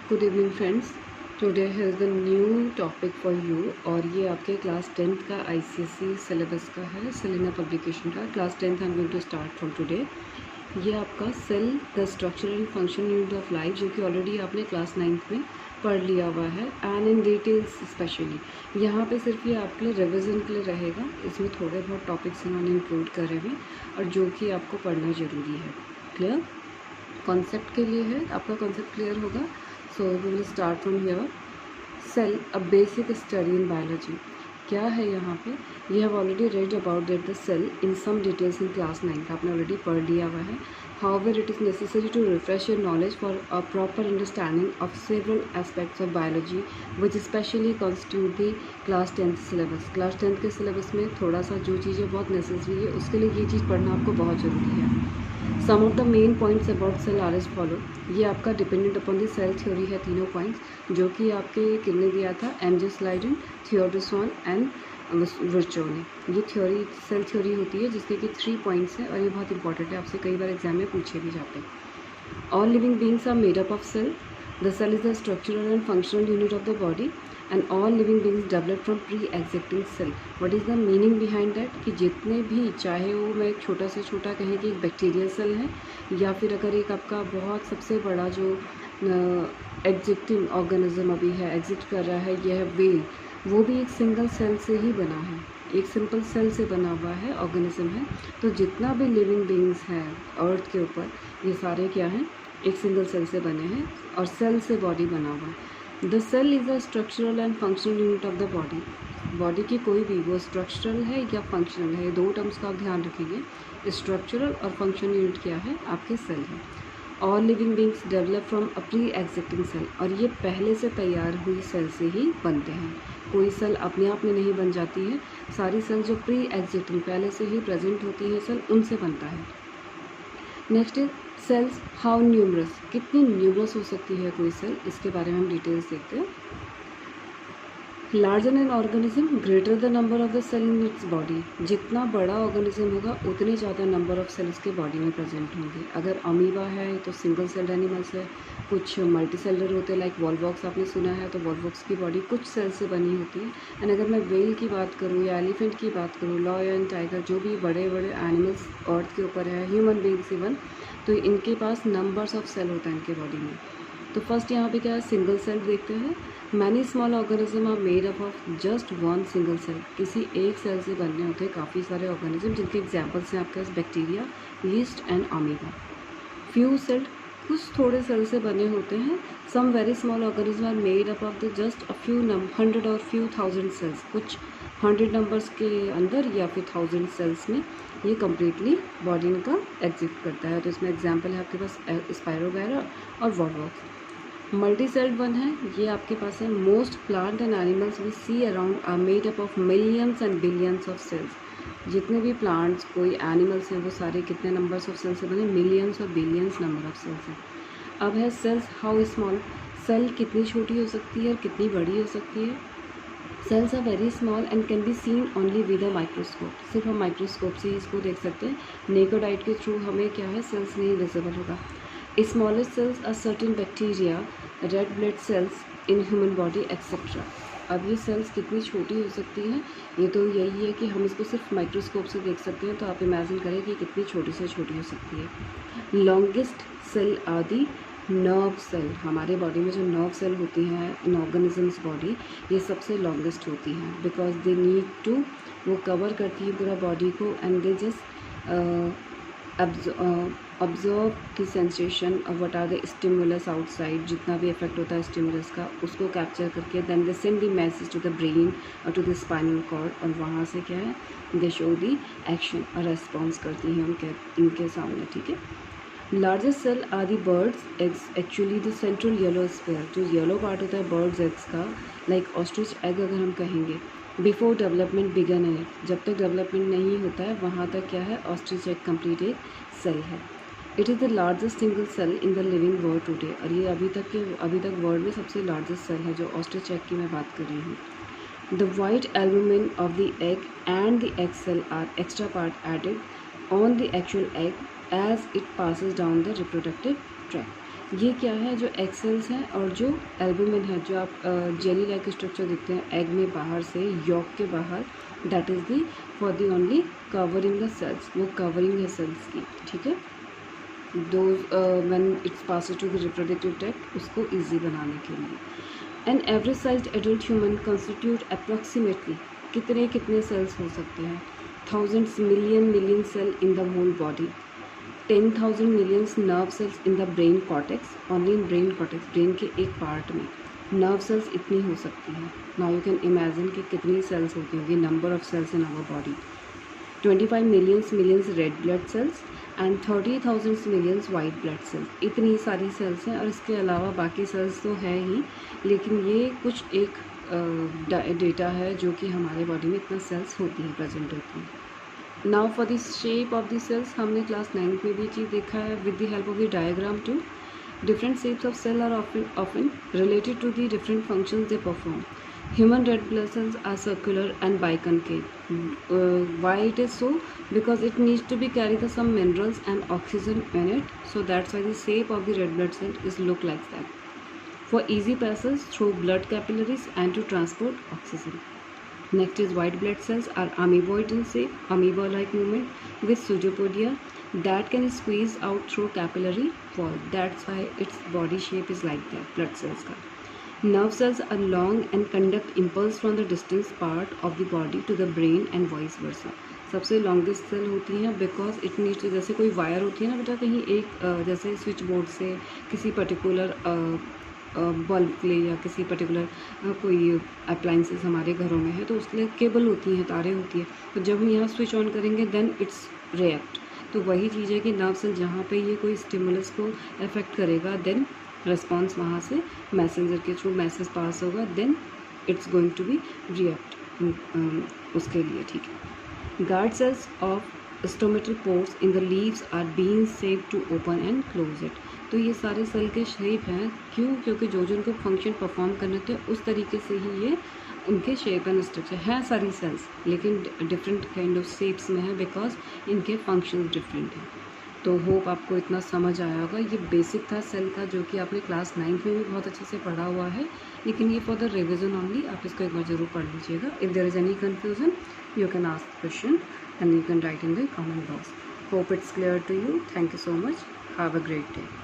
Good evening friends. Today has the new topic for you और ये आपके class 10th का आईसीएसई सिलेबस का है, सेलेना पब्लिकेशन का। Class 10th I am going to start from today. ये आपका cell the structure and function unit of life, जो कि ऑलरेडी आपने क्लास 9th में पढ़ लिया हुआ है, एंड इन डिटेल्स स्पेशली। यहाँ पे सिर्फ ये आपके लिए रिविज़न के लिए रहेगा। इसमें थोड़े बहुत टॉपिक्स इन्होंने इंक्लूड करे हुए और जो कि आपको पढ़ना ज़रूरी है। क्लियर? कॉन्सेप्ट के लिए है, आपका कॉन्सेप्ट क्लियर होगा। So we will start from here. Cell, a basic study in biology. क्या है यहाँ पे? You have already read about that the cell in some details in class 9. आपने already पढ़ लिया हुआ है. However, it is necessary to refresh your knowledge for a proper understanding of several aspects of biology, which especially constitute the class 10th syllabus. Class 10th के syllabus में थोड़ा सा जो चीज़ें बहुत necessary है, उसके लिए ये चीज़ पढ़ना आपको बहुत ज़रूरी है। Some of the main points about cell are as follow. ये आपका dependent upon the cell theory है, तीनों पॉइंट्स जो कि आपके किसने दिया था, M J. Schleiden, Theodor Schwann and Virchow ने। ये थ्योरी सेल थ्योरी होती है जिसके कि 3 पॉइंट्स हैं और ये बहुत इंपॉर्टेंट है, आपसे कई बार एग्जाम में पूछे भी जाते हैं। All living beings are made up of cell. The cell is the structural and functional unit of the body and all living beings develop from pre existing cell. What is the meaning behind that? कि जितने भी, चाहे वो मैं एक छोटा से छोटा कहें कि एक बैक्टीरियल सेल है, या फिर अगर एक आपका बहुत सबसे बड़ा जो एग्जिस्टिंग ऑर्गेनिज्म अभी है, एग्जिस्ट कर रहा है, यह है वेल, वो भी एक सिंगल सेल से ही बना है, एक सिंपल सेल से बना हुआ है ऑर्गेनिज्म है। तो जितना भी लिविंग बींग्स हैं अर्थ के ऊपर, ये सारे क्या हैं, एक सिंगल सेल से बने हैं और सेल से बॉडी बना हुआ है। The cell is a structural and functional unit of the body. Body की कोई भी, वो स्ट्रक्चरल है या फंक्शनल है, दो टर्म्स का आप ध्यान रखेंगे। स्ट्रक्चरल और फंक्शनल यूनिट क्या है, आपके सेल है। All living beings develop from a pre existing cell, और ये पहले से तैयार हुई सेल से ही बनते हैं। कोई सेल अपने आप में नहीं बन जाती है, सारी सेल जो प्री एग्जिस्टिंग पहले से ही प्रेजेंट होती है सेल, उनसे बनता है। Next is cells, how numerous, कितनी न्यूमरस हो सकती है कोई सेल, इसके बारे में हम डिटेल्स देखते हैं। Larger an organism greater the number of the cell in its body. जितना बड़ा ऑर्गेनिज्म होगा उतने ज़्यादा नंबर ऑफ सेल्स के बॉडी में प्रेजेंट होंगे। अगर अमीबा है तो सिंगल सेल्ड एनिमल्स है, कुछ मल्टी सेलर होते हैं लाइक वॉलवॉक्स आपने सुना है, तो वॉलवॉक्स की बॉडी कुछ सेल से बनी होती है। एंड अगर मैं वेल की बात करूँ या एलिफेंट की बात करूँ, लॉयन, टाइगर, जो भी बड़े बड़े एनिमल्स अर्थ के ऊपर है, ह्यूमन बींग्स इवन, तो इनके पास नंबर्स ऑफ सेल होता है इनके बॉडी में। तो फर्स्ट यहाँ पे क्या है, सिंगल सेल देखते हैं। Many small organism are made up of just one single cell. किसी एक सेल से बनने होते हैं काफ़ी सारे ऑर्गेनिज्म, जिनके एग्जाम्पल्स हैं आपके पास bacteria, yeast and amoeba. Few celled, कुछ थोड़े सेल से बने होते हैं। Some very small organism are made up of the just a few 100 और फ्यू 1000 सेल्स। कुछ 100 नंबर्स के अंदर या फिर 1000 सेल्स में ये कम्प्लीटली बॉडी का एग्जिस्ट करता है। तो इसमें एग्जाम्पल है आपके पास स्पायरोगैरा और वॉलवॉक्स। मल्टी सेल्ड वन है, ये आपके पास है। Most plant and animals we see around are made up of millions and billions of cells. जितने भी प्लांट्स, कोई एनिमल्स हैं, वो सारे कितने नंबर्स ऑफ सेल्स से बने, मिलियंस और बिलियंस नंबर ऑफ सेल्स हैं। अब है सेल्स, हाउ स्मॉल, सेल कितनी छोटी हो सकती है और कितनी बड़ी हो सकती है। Cells are very small and can be seen only with a microscope. सिर्फ हम माइक्रोस्कोप से ही इसको देख सकते हैं, नेकेड आइट के थ्रू हमें क्या है, सेल्स नहीं विजिबल होगा। Smallest cells are certain bacteria, red blood cells in human body etcetera. अब ये सेल्स कितनी छोटी हो सकती हैं, ये तो यही है कि हम इसको सिर्फ माइक्रोस्कोप से देख सकते हैं, तो आप इमेजिन करें कि कितनी छोटी से छोटी हो सकती है। लॉन्गेस्ट सेल आदि नर्व सेल, हमारे बॉडी में जो नर्व सेल होती हैं इन ऑर्गेनिजम्स बॉडी, ये सबसे लॉन्गेस्ट होती हैं, बिकॉज दे नीड टू, वो कवर करती है पूरा बॉडी को, and they just observe the sensation of what are the stimulus outside. जितना भी इफेक्ट होता है स्टिमुलस का, उसको कैप्चर करके then they send the message to the brain और टू द स्पाइनल कॉर्ड, और वहाँ से क्या है, दे शो द एक्शन और रेस्पॉन्स करती हैं इनके सामने। ठीक है। Largest cell are the birds eggs, actually the central yellow sphere, जो येलो पार्ट होता है बर्ड्स एग्स का, लाइक ऑस्ट्रिच एग अगर हम कहेंगे, before development began in it, जब तक डेवलपमेंट नहीं होता है वहाँ तक क्या है, ऑस्ट्रिच एग कंप्लीट एक सेल है। It is the largest single cell in the living world today, और ये अभी तक वर्ल्ड में सबसे लार्जेस्ट सेल है, जो ऑस्ट्रिच एग की मैं बात कर रही हूँ। The white albumin of the egg and the egg cell are extra part added on the actual egg as it passes down the reproductive tract। ये क्या है, जो एग सेल्स हैं और जो एल्बुमिन है, जो आप जेली लाइक स्ट्रक्चर देखते हैं एग में बाहर से, यॉक के बाहर, that is the for the only covering the cells, वो कवरिंग है सेल्स की, ठीक है। Those when it's pass to the reproductive tract, उसको ईजी बनाने के लिए। An average size adult human constitute approximately, कितने सेल्स हो सकते हैं, thousands million cell in the whole body, 10,000 millions nerve cells in the brain cortex, only in brain cortex, brain के एक पार्ट में नर्व सेल्स इतनी हो सकती हैं। नाउ यू कैन इमेजिन कि कितनी सेल्स होती होंगी, number of cells in our body. 25 millions red blood cells and 30,000 millions white blood cells, इतनी सारी सेल्स हैं। और इसके अलावा बाकी सेल्स तो है ही, लेकिन ये कुछ एक डेटा है जो कि हमारे बॉडी में इतना सेल्स होती है, प्रेजेंट होती है। Now for the shape of the cells, हमने क्लास 9 में भी चीज़ देखा है with the help of the diagram too. Different shapes of cell are often related to the different functions they perform. Human red blood cells are circular and biconcave. Why it is so? Because it needs to be carry the some minerals and oxygen in it, so that's why the shape of the red blood cell is look like that. For easy passage through blood capillaries and to transport oxygen. Next is white blood cells are amoeboid in shape, amoeba-like movement with pseudopodia that can squeeze out through capillary wall. That's why its body shape is like that, blood cells का. Nerve cells are long and conduct impulse from the distant part of the body to the brain and vice versa. सबसे longest cell होती हैं because it needs to, जैसे कोई wire होती है ना बेटा, कहीं एक जैसे स्विच बोर्ड से किसी पर्टिकुलर बल्ब के लिए या किसी पर्टिकुलर कोई अप्लाइंसेस हमारे घरों में है तो उसके लिए केबल होती हैं, तारें होती हैं, तो जब हम यहाँ स्विच ऑन करेंगे देन इट्स रिएक्ट। तो वही चीज़ है कि नर्व सेल जहाँ पे ये कोई स्टिमुलस को अफेक्ट करेगा देन रिस्पॉन्स वहाँ से मैसेंजर के थ्रू मैसेज पास होगा, then it's going to be react उसके लिए, ठीक है। Guard cells of stomatal pores in the leaves are being save to open and close it. तो ये सारे सेल के शेप हैं, क्यों? क्योंकि जो उनको फंक्शन परफॉर्म करने थे उस तरीके से ही ये उनके शेप एंड स्ट्रक्चर हैं सारी सेल्स, लेकिन डिफरेंट काइंड ऑफ शेप्स में है बिकॉज इनके फंक्शन डिफरेंट हैं। तो होप आपको इतना समझ आया होगा। ये बेसिक था सेल का, जो कि आपने क्लास 9 में भी बहुत अच्छे से पढ़ा हुआ है, लेकिन ये फॉर द रिविजन ओनली, आप इसको एक बार ज़रूर पढ़ लीजिएगा। If there is any confusion you can ask question and you can write in the comment box. Hope it's clear to you. Thank you so much. Have a great day.